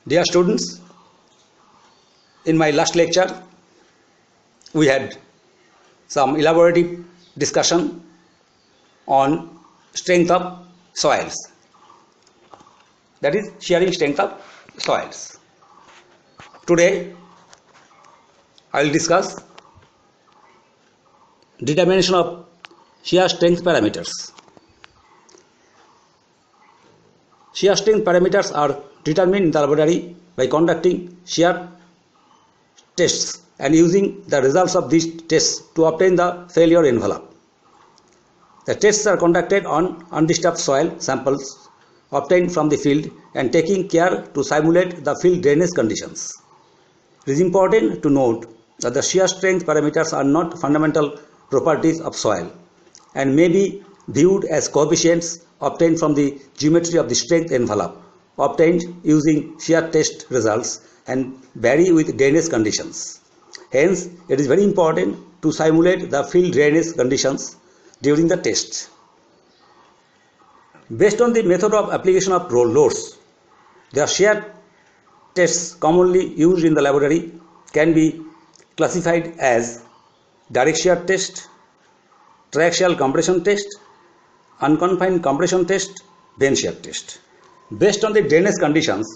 Dear students, in my last lecture, we had some elaborative discussion on strength of soils, that is shearing strength of soils. Today, I will discuss determination of shear strength parameters. Shear strength parameters are determined in the laboratory by conducting shear tests and using the results of these tests to obtain the failure envelope. The tests are conducted on undisturbed soil samples obtained from the field and taking care to simulate the field drainage conditions. It is important to note that the shear strength parameters are not fundamental properties of soil and may be viewed as coefficients obtained from the geometry of the strength envelope obtained using shear test results and vary with drainage conditions. Hence, it is very important to simulate the field drainage conditions during the test. Based on the method of application of loads, the shear tests commonly used in the laboratory can be classified as direct shear test, triaxial compression test, unconfined compression test, vane shear test. Based on the drainage conditions,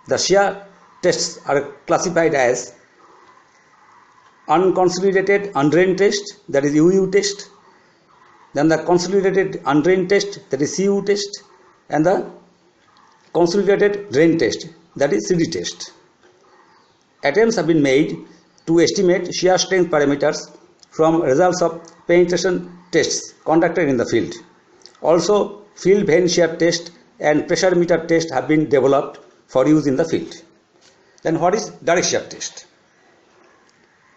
the shear tests are classified as unconsolidated undrained test, that is UU test, then the consolidated undrained test, that is CU test, and the consolidated drain test, that is CD test. Attempts have been made to estimate shear strength parameters from results of penetration tests conducted in the field. Also, field vane shear test and pressure meter test have been developed for use in the field. Then what is direct shear test?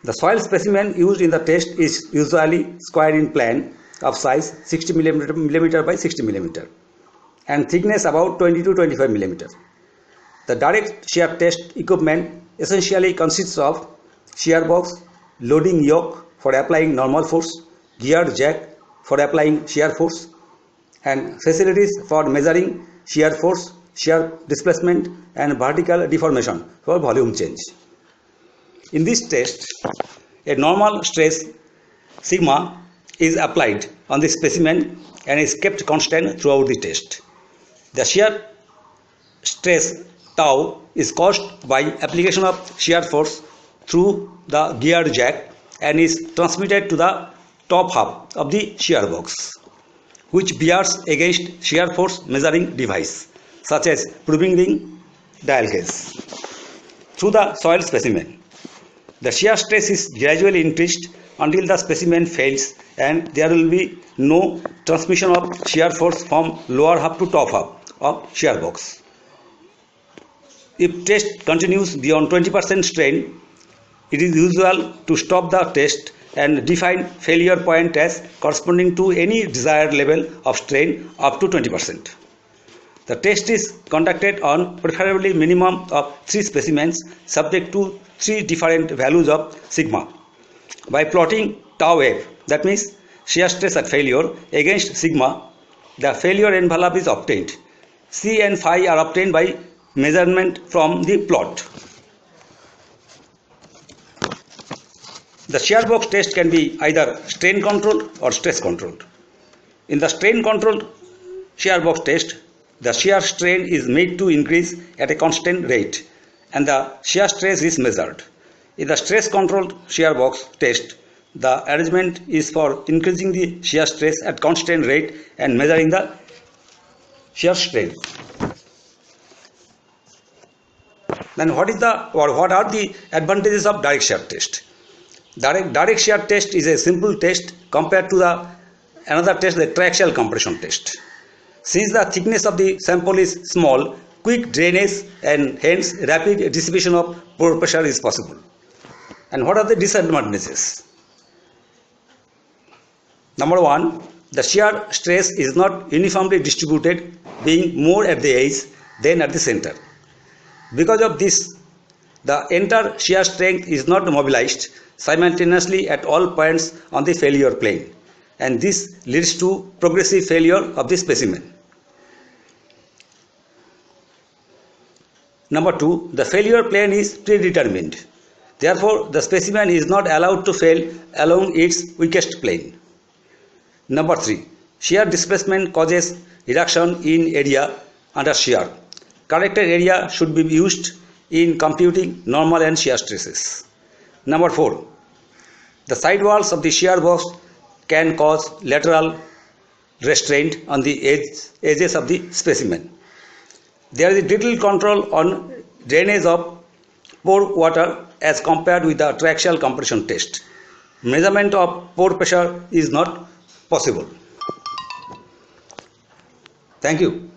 The soil specimen used in the test is usually square in plan of size 60 mm by 60 mm and thickness about 20 to 25 mm. The direct shear test equipment essentially consists of shear box, loading yoke for applying normal force, geared jack for applying shear force, and facilities for measuring shear force, shear displacement, and vertical deformation for volume change. In this test, a normal stress sigma is applied on the specimen and is kept constant throughout the test. The shear stress tau is caused by application of shear force through the geared jack and is transmitted to the top half of the shear box, which bears against shear force measuring device such as proving ring, dial gauge through the soil specimen. The shear stress is gradually increased until the specimen fails and there will be no transmission of shear force from lower half to top half of shear box. If test continues beyond 20% strain, it is usual to stop the test and define failure point as corresponding to any desired level of strain up to 20%. The test is conducted on preferably minimum of 3 specimens subject to 3 different values of sigma. By plotting tau f, that means shear stress at failure, against sigma, the failure envelope is obtained. C and phi are obtained by measurement from the plot. The shear box test can be either strain controlled or stress controlled. In the strain controlled shear box test, the shear strain is made to increase at a constant rate and the shear stress is measured. In the stress controlled shear box test, the arrangement is for increasing the shear stress at constant rate and measuring the shear strain. Then what are the advantages of direct shear test? Direct shear test is a simple test compared to another test, the triaxial compression test. Since the thickness of the sample is small, quick drainage and hence rapid dissipation of pore pressure is possible. And what are the disadvantages? Number 1, the shear stress is not uniformly distributed, being more at the edge than at the center. Because of this, the entire shear strength is not mobilized simultaneously at all points on the failure plane, and this leads to progressive failure of the specimen. Number 2, the failure plane is predetermined. Therefore, the specimen is not allowed to fail along its weakest plane. Number 3, shear displacement causes reduction in area under shear. Corrected area should be used in computing normal and shear stresses. Number 4, the side walls of the shear box can cause lateral restraint on the edges of the specimen. There is little control on drainage of pore water as compared with the triaxial compression test. Measurement of pore pressure is not possible. Thank you.